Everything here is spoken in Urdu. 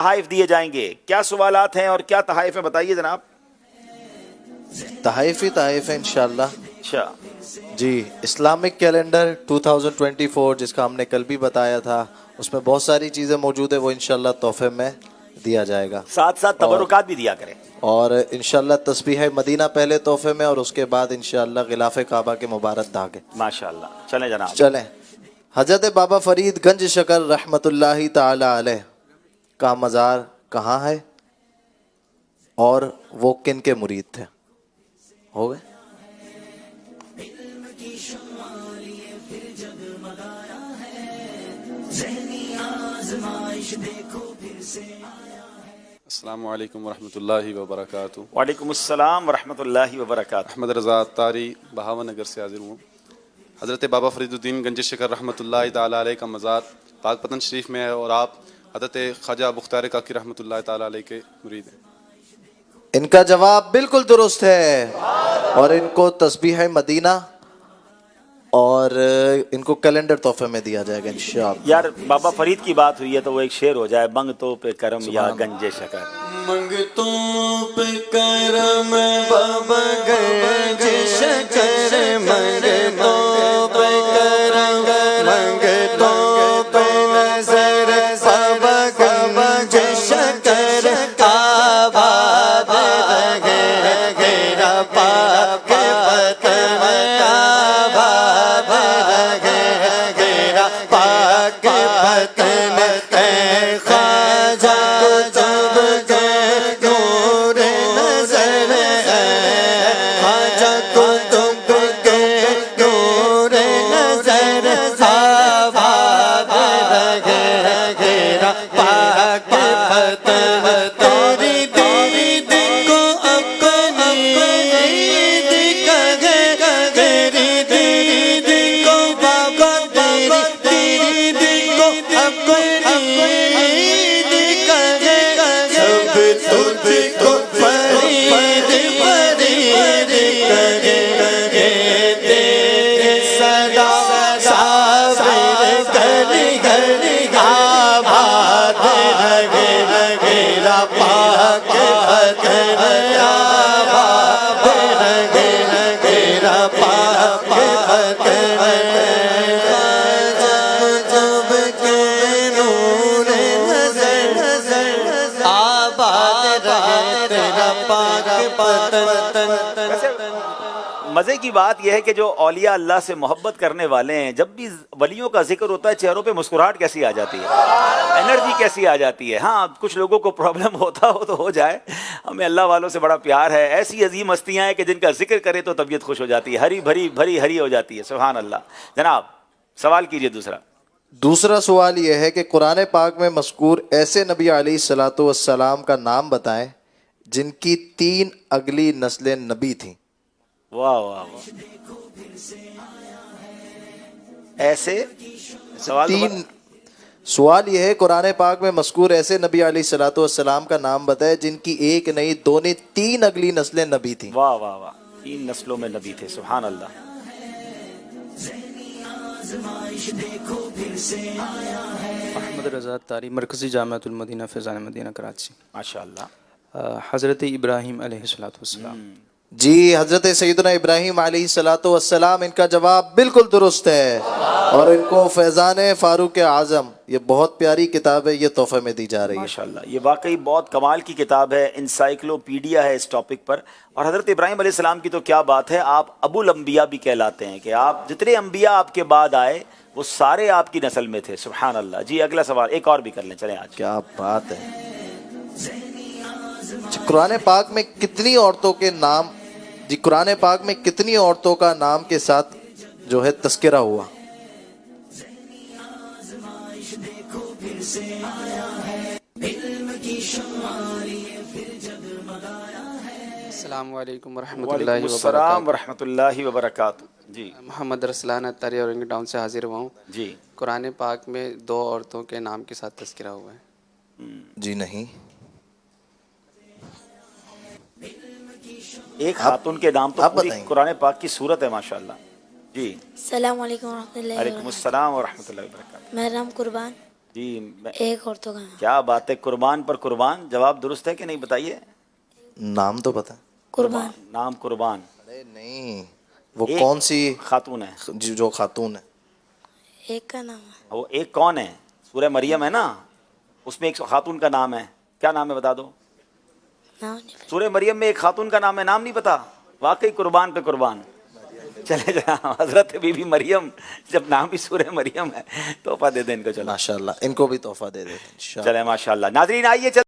تحائف دیے جائیں گے. کیا سوالات ہیں اور کیا تحائف ہیں بتائیے جناب. تحائف ہے انشاءاللہ. اچھا جی اسلامک کیلنڈر 2024 جس کا ہم نے کل بھی بتایا تھا، اس میں بہت ساری چیزیں موجود ہیں، وہ انشاءاللہ تحفے میں دیا جائے گا. ساتھ ساتھ تبرکات بھی دیا کریں. اور انشاءاللہ تسبیح مدینہ پہلے تحفے میں، اور اس کے بعد انشاءاللہ غلاف کعبہ کے مبارک دھاگے. ماشاءاللہ. چلیں جناب. چلیں. حضرت بابا فرید گنج شکر رحمۃ اللہ تعالی علیہ کا مزار کہاں ہے اور وہ کن کے مرید تھے؟ ہو گئے. السلام علیکم ورحمۃ اللہ وبرکاتہ. وعلیکم السلام ورحمۃ اللہ وبرکاتہ. احمد رضا تاری بہاون نگر سے حاضر ہوں. حضرت بابا فرید الدین گنج شکر رحمۃ اللہ تعالی علیہ کا مزار پاک پتن شریف میں ہے، اور آپ حضرت خواجہ بختیار کاکی رحمۃ اللہ تعالی علیہ کے مرید ہیں. ان کا جواب بالکل درست ہے، اور ان کو تسبیح مدینہ اور ان کو کیلنڈر تحفے میں دیا جائے گا انشاءاللہ. یار بابا فرید کی بات ہوئی ہے تو وہ ایک شعر ہو جائے. منگتوں پہ کرم یا گنج شکر. منگتوں پہ کرم بابا گنج شکر، منگتوں پہ کرم، منگتوں پہ نظر بابا گنج شکر. آباد رہے گیرا پاک وطن، آباد رہے گیرا پاک وطن. اے خواجہ جب کے نور نظر ہے، خواجہ کو تم کے نور نظر، آباد رہے گیرا پاک وطن. تیری دید کو اپنی عید کہے، تیری دید کو بابا، تیری دید کو اپنی عید کہے. سب تجھ کو فرید فرید کہے، تیرے صدا صابر گلی گلی آباد رہے گیرا پاک وطن، آباد رہے گیرا پاک وطن. جب کے نور نظر، آباد رہے تیرا پاک وطن. مزے کی بات یہ ہے کہ جو اولیاء اللہ سے محبت کرنے والے ہیں، جب بھی ولیوں کا ذکر ہوتا ہے چہروں پہ مسکراہٹ کیسی آ جاتی ہے، انرجی کیسی آ جاتی ہے. ہاں کچھ لوگوں کو پرابلم ہوتا ہو تو ہو جائے، ہمیں اللہ والوں سے بڑا پیار ہے. ایسی عظیم ہستیاں ہیں کہ جن کا ذکر کرے تو طبیعت خوش ہو جاتی ہے، ہری بھری بھری ہری ہو جاتی ہے. سبحان اللہ. جناب سوال کیجئے دوسرا. دوسرا سوال یہ ہے کہ قرآن پاک میں مذکور ایسے نبی علیہ الصلاۃ والسلام کا نام بتائیں جن کی 3 اگلی نسلیں نبی تھیں. واہ واہ واہ. ایسے سوال سوال یہ ہے قرآن پاک میں مذکور ایسے نبی علیہ الصلاۃ والسلام کا نام بتائیں جن کی 1 نہیں 2 نہیں 3 اگلی نسلیں نبی تھیں. واہ واہ واہ. 3 نسلوں میں نبی تھے. سبحان اللہ. احمد رضا تاری مرکزی جامعۃ المدینہ فیضان مدینہ کراچی. ماشاء اللہ. حضرت ابراہیم علیہ السلام. جی حضرت سیدنا ابراہیم علیہ الصلاۃ والسلام. ان کا جواب بالکل درست ہے، اور ان کو فیضان فاروق اعظم، یہ بہت پیاری کتاب ہے، یہ تحفے میں دی جا رہی ہے. ماشاءاللہ. یہ واقعی بہت کمال کی کتاب ہے، انسائکلوپیڈیا ہے اس ٹاپک پر. اور حضرت ابراہیم علیہ السلام کی تو کیا بات ہے، آپ ابو الانبیاء بھی کہلاتے ہیں کہ آپ جتنے انبیاء آپ کے بعد آئے وہ سارے آپ کی نسل میں تھے. سبحان اللہ. جی اگلا سوال ایک اور بھی کر لیں. چلیں آج. کیا بات ہے. قرآن پاک میں کتنی عورتوں کے نام، جی قرآن پاک میں کتنی عورتوں کا نام کے ساتھ جو ہے تذکرہ ہوا؟ السلام علیکم ورحمۃ وعلیکم اللہ السلام وبرکاتہ. ورحمۃ اللہ وبرکاتہ. جی محمد رسلان اتاری اورنگ ٹاؤن سے حاضر ہوا ہوں. جی. قرآن پاک میں 2 عورتوں کے نام کے ساتھ تذکرہ ہوا ہے. جی نہیں. ایک خاتون کے نام تو آپ پوری بتائیں. قرآن پاک کی صورت ہے ماشاءاللہ. جی السلام علیکم ورحمۃ اللہ وعلیکم وبرکاتہ. السلام ورحمۃ اللہ وبرکاتہ. میرا نام قربان. جی ایک عورتوں کا نام کیا بات ہے، قربان پر قربان، جواب درست ہے کہ نہیں بتائیے؟ نام تو پتا ہے؟ قربان. نام قربان ارے نہیں، وہ ایک کون سی خاتون ہے؟ جو خاتون ہے؟ ایک کا نام ہے وہ ایک کون ہے؟ سورہ مریم ہے نا، اس میں ایک خاتون کا نام ہے، کیا نام ہے بتا دو؟ نام نہیں پتا. سورہ مریم میں ایک خاتون کا نام ہے، نام نہیں پتا؟ واقعی قربان پہ قربان. چلے جا حضرت بی بی مریم، جب نام بھی سورہ مریم ہے، تحفہ دے دیں ان کو. چلو ماشاء اللہ، ان کو بھی تحفہ دے دیتے ہیں انشاءاللہ. چلے ماشاء اللہ. ناظرین آئیے چل